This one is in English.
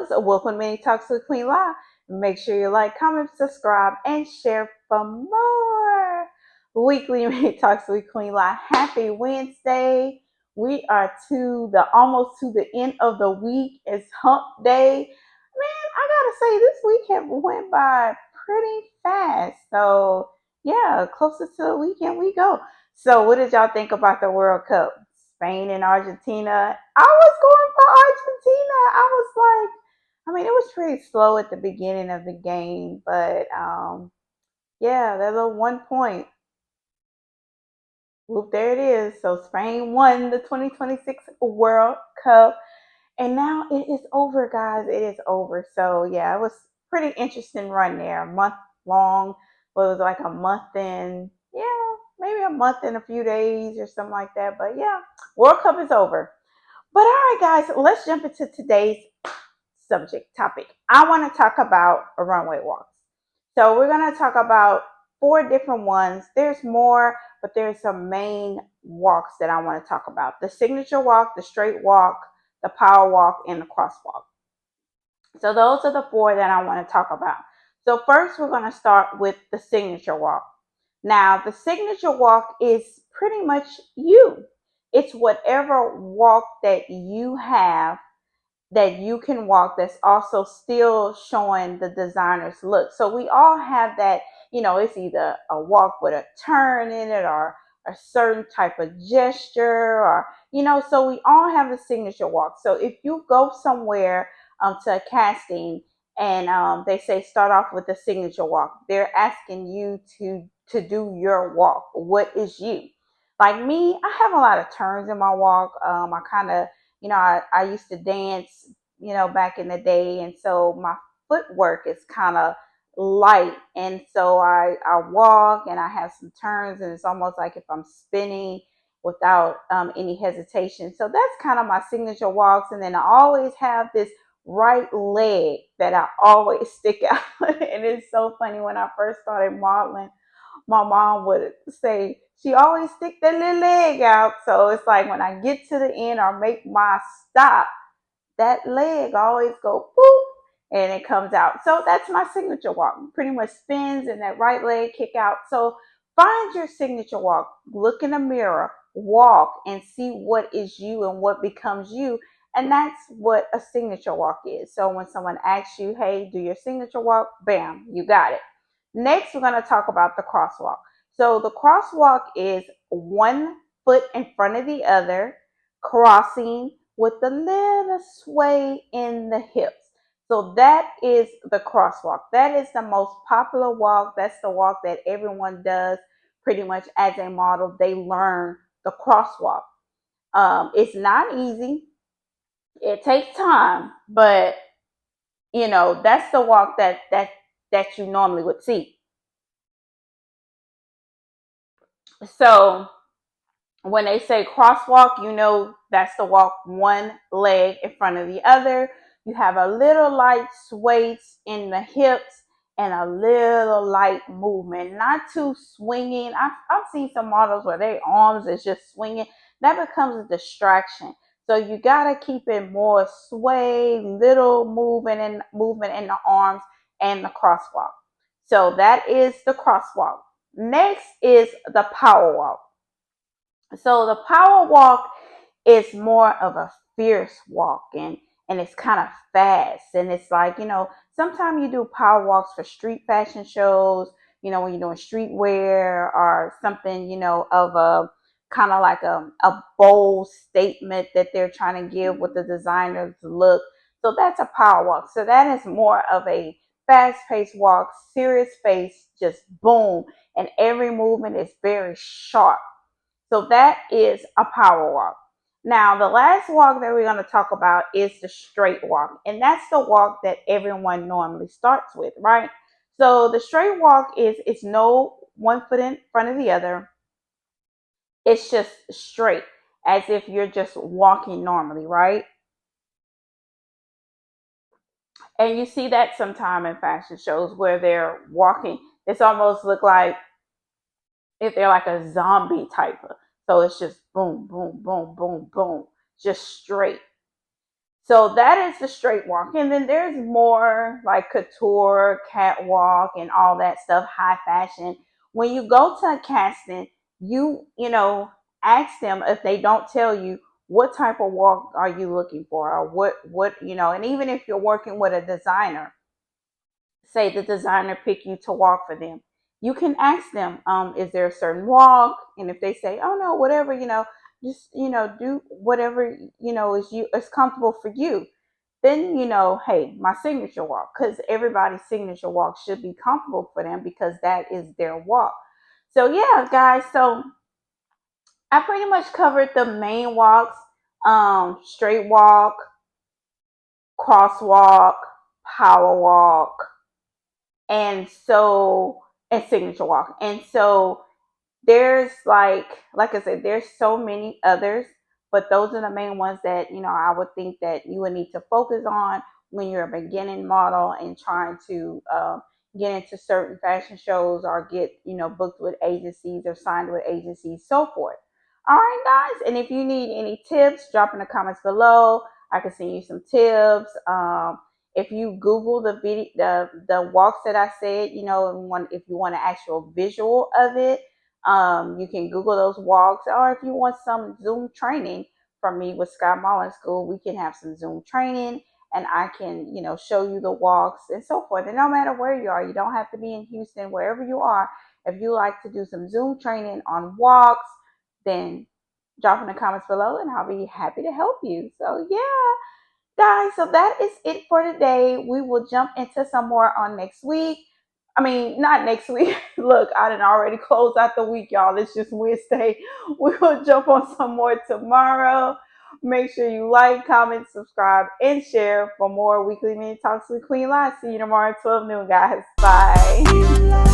loves, welcome many talks with Queen La. Make sure you like, comment, subscribe, and share for more weekly mini talks with Queen La. Happy Wednesday. We are to the almost to the end of the week. It's hump day. Man, I gotta say this week have went by pretty fast. So yeah, closer to the weekend we go. So what did y'all think about the World Cup? Spain and Argentina. I was going for Argentina. I was like, I mean, it was pretty slow at the beginning of the game, but yeah, that little 1 point. Whoop, there it is. So Spain won the 2026 World Cup. And now it is over, guys. It is over. So yeah, it was pretty interesting run there. A month long. Well, it was like a month and yeah, maybe a month and a few days or something like that. But yeah, World Cup is over. But all right, guys, let's jump into today's subject topic. I want to talk about runway walks. So we're going to talk about 4 different ones. There's more, but there's some main walks that I want to talk about. The signature walk, the straight walk, the power walk, and the crosswalk. So those are the 4 that I want to talk about. So first we're going to start with the signature walk. Now, the signature walk is pretty much you. It's whatever walk that you have that you can walk that's also still showing the designer's look. So we all have that, it's either a walk with a turn in it or a certain type of gesture or, so we all have a signature walk. So if you go somewhere to a casting and they say start off with the signature walk, they're asking you to do your walk. What is you? Like me, I have a lot of turns in my walk. I kind of I used to dance, back in the day. And so my footwork is kind of light. And so I walk and I have some turns and it's almost like if I'm spinning without any hesitation. So that's kind of my signature walks. And then I always have this right leg that I always stick out. And it's so funny when I first started modeling, my mom would say she always stick that little leg out. So it's like when I get to the end or make my stop, that leg always go boop and it comes out. So that's my signature walk. Pretty much spins and that right leg kick out. So find your signature walk. Look in the mirror, walk and see what is you and what becomes you. And that's what a signature walk is. So when someone asks you, hey, do your signature walk, bam, you got it. Next, we're going to talk about the crosswalk. So the crosswalk is one foot in front of the other, crossing with a little sway in the hips. So that is the crosswalk. That is the most popular walk. That's the walk that everyone does pretty much as a model. They learn the crosswalk. It's not easy. It takes time, but that's the walk that you normally would see. So when they say crosswalk, that's the walk one leg in front of the other. You have a little light sways in the hips and a little light movement, not too swinging. I've seen some models where their arms is just swinging. That becomes a distraction. So you gotta keep it more sway, little movement in the arms and the crosswalk. So that is the crosswalk. Next is the power walk. So the power walk is more of a fierce walk and it's kind of fast. And it's like, sometimes you do power walks for street fashion shows, when you're doing streetwear or something, of a kind of like a bold statement that they're trying to give with the designer's look. So that's a power walk. So that is more of a fast paced walk, serious face, just boom. And every movement is very sharp. So that is a power walk. Now, the last walk that we're going to talk about is the straight walk. And that's the walk that everyone normally starts with, right? So the straight walk is it's no one foot in front of the other. It's just straight, as if you're just walking normally, right? And you see that sometime in fashion shows where they're walking. It's almost look like if they're like a zombie type of. So it's just boom, boom, boom, boom, boom, just straight. So that is the straight walk. And then there's more like couture, catwalk, and all that stuff, high fashion. When you go to a casting, you ask them if they don't tell you what type of walk are you looking for, or what, and even if you're working with a designer, say the designer pick you to walk for them, you can ask them, is there a certain walk? And if they say, oh no, whatever, just do whatever is comfortable for you, then hey, my signature walk, because everybody's signature walk should be comfortable for them because that is their walk. So yeah, guys, so I pretty much covered the main walks: straight walk, crosswalk, power walk, and so and signature walk. And so there's like I said, there's so many others, but those are the main ones that I would think that you would need to focus on when you're a beginning model and trying to get into certain fashion shows, or get booked with agencies or signed with agencies, so forth. All right, guys, and if you need any tips, drop in the comments below. I can send you some tips. If you Google the video, the walks that I said, if you want an actual visual of it, you can Google those walks, or if you want some Zoom training from me with Sky Modeling School, we can have some Zoom training, and I can, show you the walks and so forth. And no matter where you are, you don't have to be in Houston, wherever you are. If you like to do some Zoom training on walks, then drop in the comments below, and I'll be happy to help you. So yeah, guys, so that is it for today. We will jump into some more on next week. I mean, not next week. Look, I didn't already close out the week, y'all. It's just Wednesday. We will jump on some more tomorrow. Make sure you like, comment, subscribe, and share for more weekly mini talks with Queen Live. See you tomorrow at 12 noon, guys. Bye.